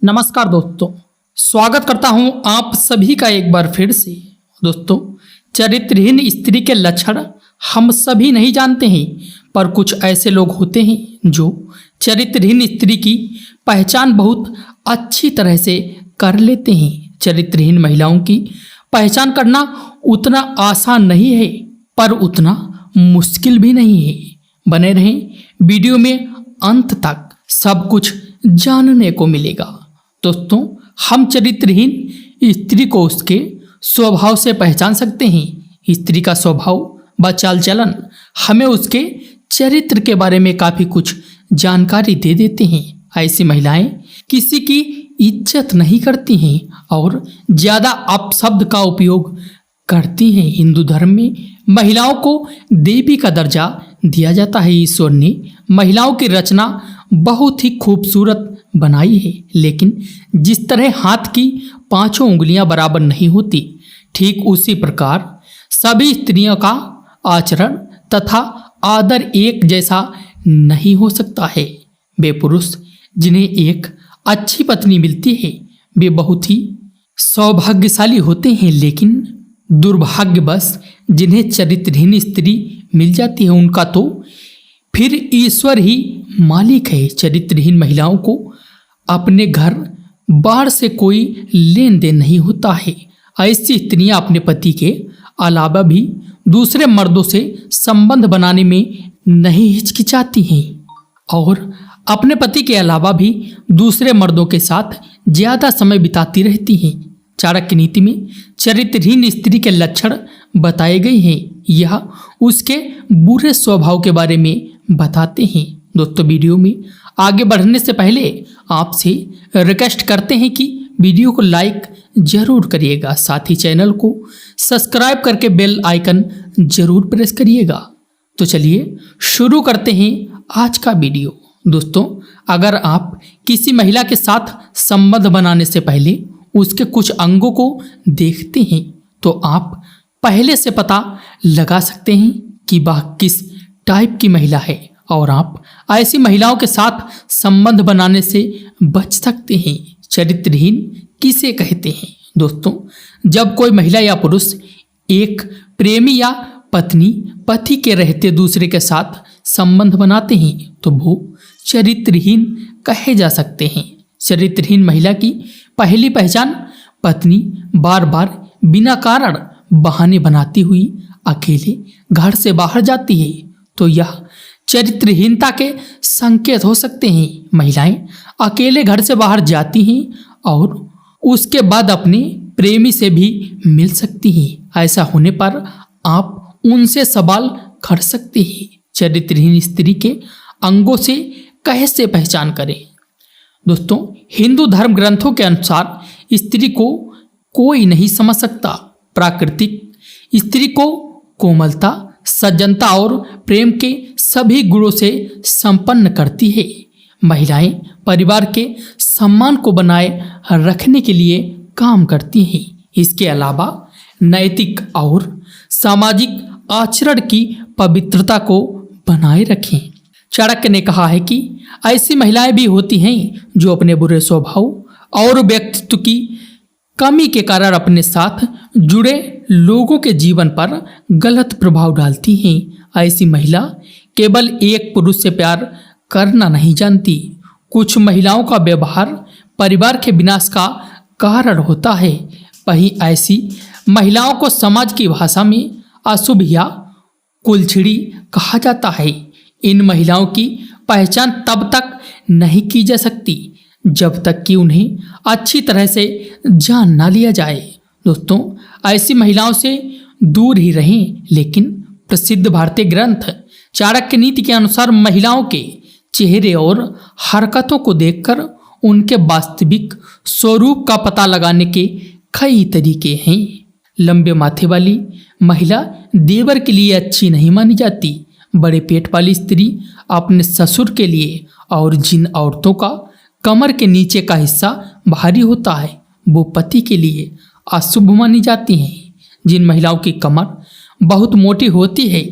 नमस्कार दोस्तों, स्वागत करता हूं आप सभी का एक बार फिर से। दोस्तों, चरित्रहीन स्त्री के लक्षण हम सभी नहीं जानते हैं, पर कुछ ऐसे लोग होते हैं जो चरित्रहीन स्त्री की पहचान बहुत अच्छी तरह से कर लेते हैं। चरित्रहीन महिलाओं की पहचान करना उतना आसान नहीं है, पर उतना मुश्किल भी नहीं है। बने रहें वीडियो में अंत तक, सब कुछ जानने को मिलेगा। दोस्तों, हम चरित्रहीन स्त्री को उसके स्वभाव से पहचान सकते हैं। स्त्री का स्वभाव व चाल चलन हमें उसके चरित्र के बारे में काफ़ी कुछ जानकारी दे देते हैं। ऐसी महिलाएं किसी की इज्जत नहीं करती हैं और ज़्यादा अपशब्द का उपयोग करती हैं। हिंदू धर्म में महिलाओं को देवी का दर्जा दिया जाता है। ईश्वर ने महिलाओं की रचना बहुत ही खूबसूरत बनाई है, लेकिन जिस तरह हाथ की पांचों उंगलियां बराबर नहीं होती, ठीक उसी प्रकार सभी स्त्रियों का आचरण तथा आदर एक जैसा नहीं हो सकता है। वे पुरुष जिन्हें एक अच्छी पत्नी मिलती है वे बहुत ही सौभाग्यशाली होते हैं, लेकिन दुर्भाग्यवश जिन्हें चरित्रहीन स्त्री मिल जाती है उनका तो फिर ईश्वर ही मालिक है। चरित्रहीन महिलाओं को अपने घर बाहर से कोई लेन देन नहीं होता है। ऐसी स्त्रियां अपने पति के अलावा भी दूसरे मर्दों से संबंध बनाने में नहीं हिचकिचाती हैं और अपने पति के अलावा भी दूसरे मर्दों के साथ ज़्यादा समय बिताती रहती हैं। चाणक्य नीति में चरित्रहीन स्त्री के लक्षण बताए गए हैं। यह उसके बुरे स्वभाव के बारे में बताते हैं। दोस्तों, वीडियो में आगे बढ़ने से पहले आपसे रिक्वेस्ट करते हैं कि वीडियो को लाइक जरूर करिएगा, साथ ही चैनल को सब्सक्राइब करके बेल आइकन जरूर प्रेस करिएगा। तो चलिए शुरू करते हैं आज का वीडियो। दोस्तों, अगर आप किसी महिला के साथ संबंध बनाने से पहले उसके कुछ अंगों को देखते हैं तो आप पहले से पता लगा सकते हैं कि वह किस टाइप की महिला है और आप ऐसी महिलाओं के साथ संबंध बनाने से बच सकते हैं। चरित्रहीन किसे कहते हैं? दोस्तों, जब कोई महिला या पुरुष एक प्रेमी या पत्नी पति के रहते दूसरे के साथ संबंध बनाते हैं तो वो चरित्रहीन कहे जा सकते हैं। चरित्रहीन महिला की पहली पहचान पत्नी बार बार बिना कारण बहाने बनाती हुई अकेले घर से बाहर जाती है तो यह चरित्रहीनता के संकेत हो सकते हैं। महिलाएं अकेले घर से बाहर जाती हैं और उसके बाद अपने प्रेमी से भी मिल सकती हैं। ऐसा होने पर आप उनसे सवाल कर सकते हैं। चरित्रहीन स्त्री के अंगों से कैसे पहचान करें? दोस्तों, हिंदू धर्म ग्रंथों के अनुसार स्त्री को कोई नहीं समझ सकता। प्राकृतिक स्त्री को कोमलता, सज्जनता और प्रेम के सभी गुणों से संपन्न करती है। महिलाएं परिवार के सम्मान को बनाए रखने के लिए काम करती हैं। इसके अलावा नैतिक और सामाजिक आचरण की पवित्रता को बनाए रखें। चाणक्य ने कहा है कि ऐसी महिलाएं भी होती हैं जो अपने बुरे स्वभाव और व्यक्तित्व की कमी के कारण अपने साथ जुड़े लोगों के जीवन पर गलत प्रभाव डालती हैं। ऐसी महिला केवल एक पुरुष से प्यार करना नहीं जानती। कुछ महिलाओं का व्यवहार परिवार के विनाश का कारण होता है। वहीं ऐसी महिलाओं को समाज की भाषा में अशुभ या कुलछड़ी कहा जाता है। इन महिलाओं की पहचान तब तक नहीं की जा सकती जब तक कि उन्हें अच्छी तरह से जान ना लिया जाए। दोस्तों, ऐसी महिलाओं से दूर ही रहें, लेकिन प्रसिद्ध भारतीय ग्रंथ चाणक्य नीति के अनुसार महिलाओं के चेहरे और हरकतों को देखकर उनके वास्तविक स्वरूप का पता लगाने के कई तरीके हैं। लंबे माथे वाली महिला देवर के लिए अच्छी नहीं मानी जाती। बड़े पेट वाली स्त्री अपने ससुर के लिए, और जिन औरतों का कमर के नीचे का हिस्सा भारी होता है वो पति के लिए अशुभ मानी जाती हैं। जिन महिलाओं की कमर बहुत मोटी होती है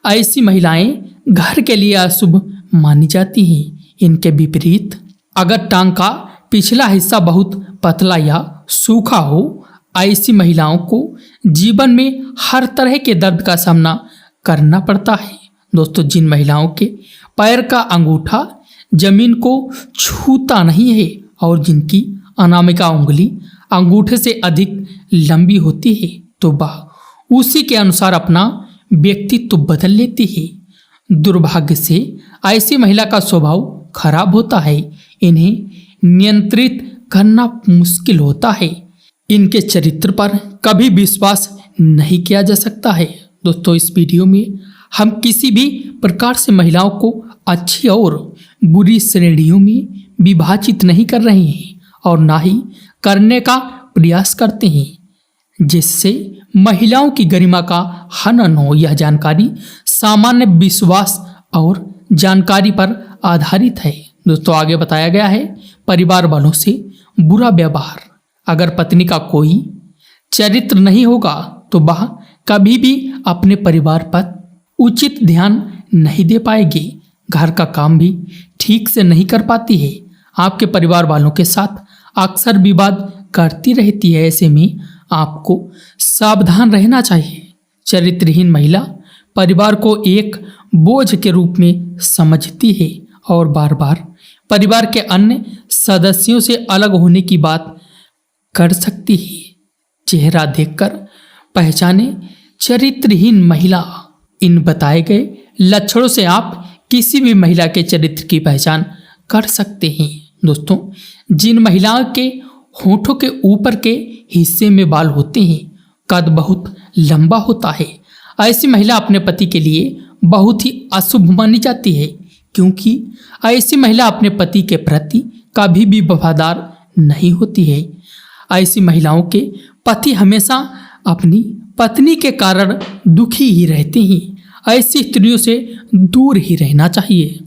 ऐसी महिलाएं घर के लिए अशुभ मानी जाती हैं। इनके विपरीत अगर टांग का पिछला हिस्सा बहुत पतला या सूखा हो, ऐसी महिलाओं को जीवन में हर तरह के दर्द का सामना करना पड़ता है। दोस्तों, जिन महिलाओं के पैर का अंगूठा जमीन को छूता नहीं है और जिनकी अनामिका उंगली अंगूठे से अधिक लंबी होती है, तो वह उसी के अनुसार अपना व्यक्तित्व बदल लेती है। दुर्भाग्य से ऐसी महिला का स्वभाव खराब होता है, इन्हें नियंत्रित करना मुश्किल होता है, इनके चरित्र पर कभी विश्वास नहीं किया जा सकता है। दोस्तों, इस वीडियो में हम किसी भी प्रकार से महिलाओं को अच्छी और बुरी श्रेणियों में विभाजित नहीं कर रहे हैं और ना ही करने का प्रयास करते हैं जिससे महिलाओं की गरिमा का हनन हो। यह जानकारी सामान्य विश्वास और जानकारी पर आधारित है। दोस्तों, आगे बताया गया है परिवार वालों से बुरा व्यवहार। अगर पत्नी का कोई चरित्र नहीं होगा तो वह कभी भी अपने परिवार पर उचित ध्यान नहीं दे पाएगी, घर का काम भी ठीक से नहीं कर पाती है, आपके परिवार वालों के साथ अक्सर विवाद करती रहती है। ऐसे में आपको सावधान रहना चाहिए। चरित्रहीन महिला परिवार को एक बोझ के रूप में समझती है और बार बार परिवार के अन्य सदस्यों से अलग होने की बात कर सकती है। चेहरा देखकर पहचाने चरित्रहीन महिला। इन बताए गए लक्षणों से आप किसी भी महिला के चरित्र की पहचान कर सकते हैं। दोस्तों, जिन महिलाओं के होठों के ऊपर के हिस्से में बाल होते हैं, कद बहुत लंबा होता है, ऐसी महिला अपने पति के लिए बहुत ही अशुभ मानी जाती है, क्योंकि ऐसी महिला अपने पति के प्रति कभी भी वफादार नहीं होती है। ऐसी महिलाओं के पति हमेशा अपनी पत्नी के कारण दुखी ही रहते हैं। ऐसी स्त्रियों से दूर ही रहना चाहिए।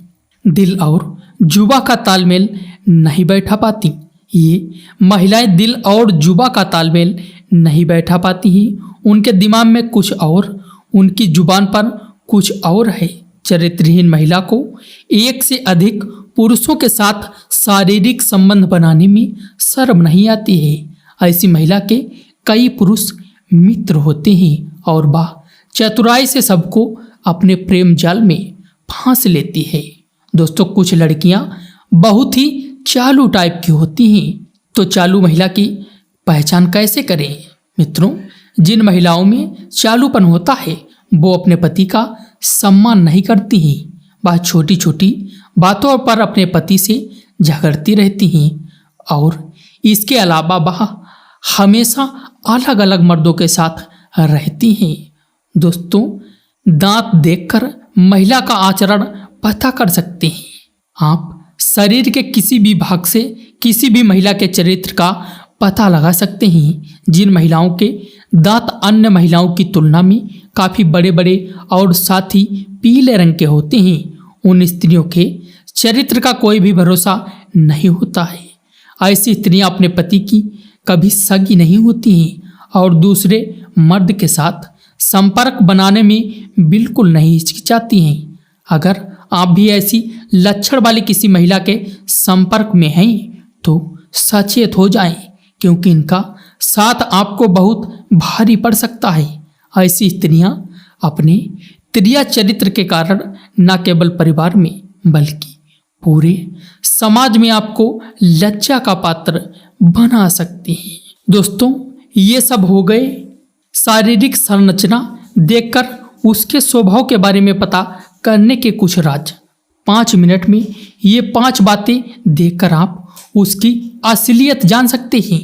दिल और जुबा का तालमेल नहीं बैठा पाती। ये महिलाएं दिल और जुबा का तालमेल नहीं बैठा पाती हैं। उनके दिमाग में कुछ और, उनकी जुबान पर कुछ और है। चरित्रहीन महिला को एक से अधिक पुरुषों के साथ शारीरिक संबंध बनाने में शर्म नहीं आती है। ऐसी महिला के कई पुरुष मित्र होते हैं और वह चतुराई से सबको अपने प्रेम जाल में फांस लेती है। दोस्तों, कुछ लड़कियां बहुत ही चालू टाइप की होती हैं, तो चालू महिला की पहचान कैसे करें? मित्रों, जिन महिलाओं में चालूपन होता है वो अपने पति का सम्मान नहीं करती हैं। वह छोटी छोटी बातों पर अपने पति से झगड़ती रहती हैं और इसके अलावा वह हमेशा अलग अलग मर्दों के साथ रहती हैं। दोस्तों, दांत देखकर महिला का आचरण पता कर सकते हैं। आप शरीर के किसी भी भाग से किसी भी महिला के चरित्र का पता लगा सकते हैं। जिन महिलाओं के दांत अन्य महिलाओं की तुलना में काफ़ी बड़े बड़े और साथ ही पीले रंग के होते हैं, उन स्त्रियों के चरित्र का कोई भी भरोसा नहीं होता है। ऐसी स्त्रियां अपने पति की कभी सगी नहीं होती हैं और दूसरे मर्द के साथ संपर्क बनाने में बिल्कुल नहीं हिचकिचाती हैं। अगर आप भी ऐसी लक्षण वाली किसी महिला के संपर्क में हैं तो सचेत हो जाएं, क्योंकि इनका साथ आपको बहुत भारी पड़ सकता है। ऐसी स्त्रियां अपने त्रिया चरित्र के कारण न केवल परिवार में बल्कि पूरे समाज में आपको लज्जा का पात्र बना सकती हैं। दोस्तों, ये सब हो गए शारीरिक संरचना देखकर उसके स्वभाव के बारे में पता करने के कुछ राज। 5 मिनट में ये 5 बातें देखकर आप उसकी असलियत जान सकते हैं,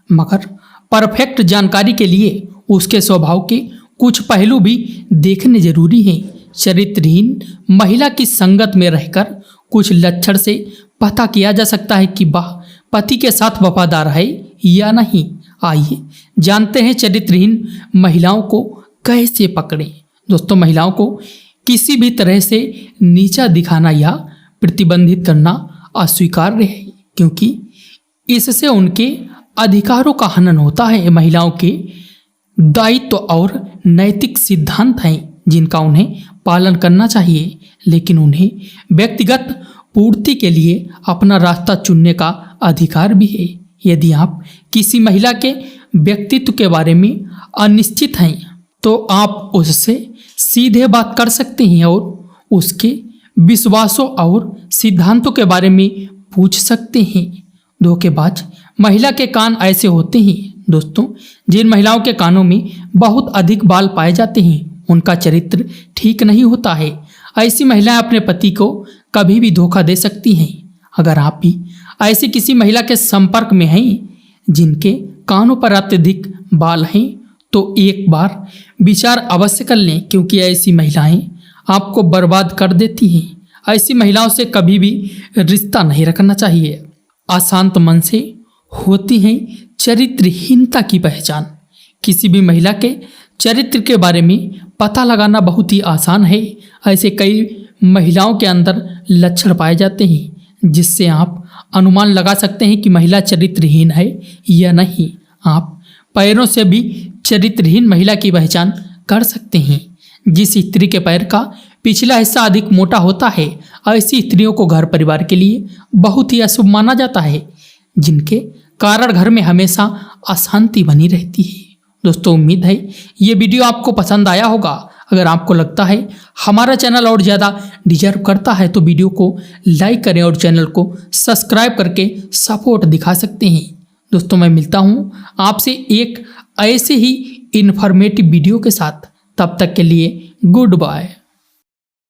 मगर परफेक्ट जानकारी के लिए उसके स्वभाव के कुछ पहलू भी देखने जरूरी हैं। चरित्रहीन महिला की संगत में रहकर कुछ लक्षण से पता किया जा सकता है कि वह पति के साथ वफादार है या नहीं। आइए जानते हैं चरित्रहीन महिलाओं को कैसे पकड़ें। दोस्तों, महिलाओं को किसी भी तरह से नीचा दिखाना या प्रतिबंधित करना अस्वीकार्य है, क्योंकि इससे उनके अधिकारों का हनन होता है। महिलाओं के दायित्व और नैतिक सिद्धांत हैं जिनका उन्हें पालन करना चाहिए, लेकिन उन्हें व्यक्तिगत पूर्ति के लिए अपना रास्ता चुनने का अधिकार भी है। यदि आप किसी महिला के व्यक्तित्व के बारे में अनिश्चित हैं तो आप उससे सीधे बात कर सकते हैं और उसके विश्वासों और सिद्धांतों के बारे में पूछ सकते हैं। धोखेबाज महिला के कान ऐसे होते हैं दोस्तों, जिन महिलाओं के कानों में बहुत अधिक बाल पाए जाते हैं उनका चरित्र ठीक नहीं होता है। ऐसी महिलाएं अपने पति को कभी भी धोखा दे सकती हैं। अगर आप भी ऐसी किसी महिला के संपर्क में हैं जिनके कानों पर अत्यधिक बाल हैं तो एक बार विचार अवश्य कर लें, क्योंकि ऐसी महिलाएं आपको बर्बाद कर देती हैं। ऐसी महिलाओं से कभी भी रिश्ता नहीं रखना चाहिए। अशांत मन से होती है चरित्रहीनता की पहचान। किसी भी महिला के चरित्र के बारे में पता लगाना बहुत ही आसान है। ऐसे कई महिलाओं के अंदर लक्षण पाए जाते हैं जिससे आप अनुमान लगा सकते हैं कि महिला चरित्रहीन है या नहीं। आप पैरों से भी चरित्रहीन महिला की पहचान कर सकते हैं। जिस स्त्री के पैर का पिछला हिस्सा अधिक मोटा होता है, ऐसी स्त्रियों को घर परिवार के लिए बहुत ही अशुभ माना जाता है, जिनके कारण घर में हमेशा अशांति बनी रहती है। दोस्तों, उम्मीद है ये वीडियो आपको पसंद आया होगा। अगर आपको लगता है हमारा चैनल और ज़्यादा डिजर्व करता है तो वीडियो को लाइक करें और चैनल को सब्सक्राइब करके सपोर्ट दिखा सकते हैं। दोस्तों, मैं मिलता हूँ आपसे एक ऐसे ही इन्फॉर्मेटिव वीडियो के साथ। तब तक के लिए गुड बाय।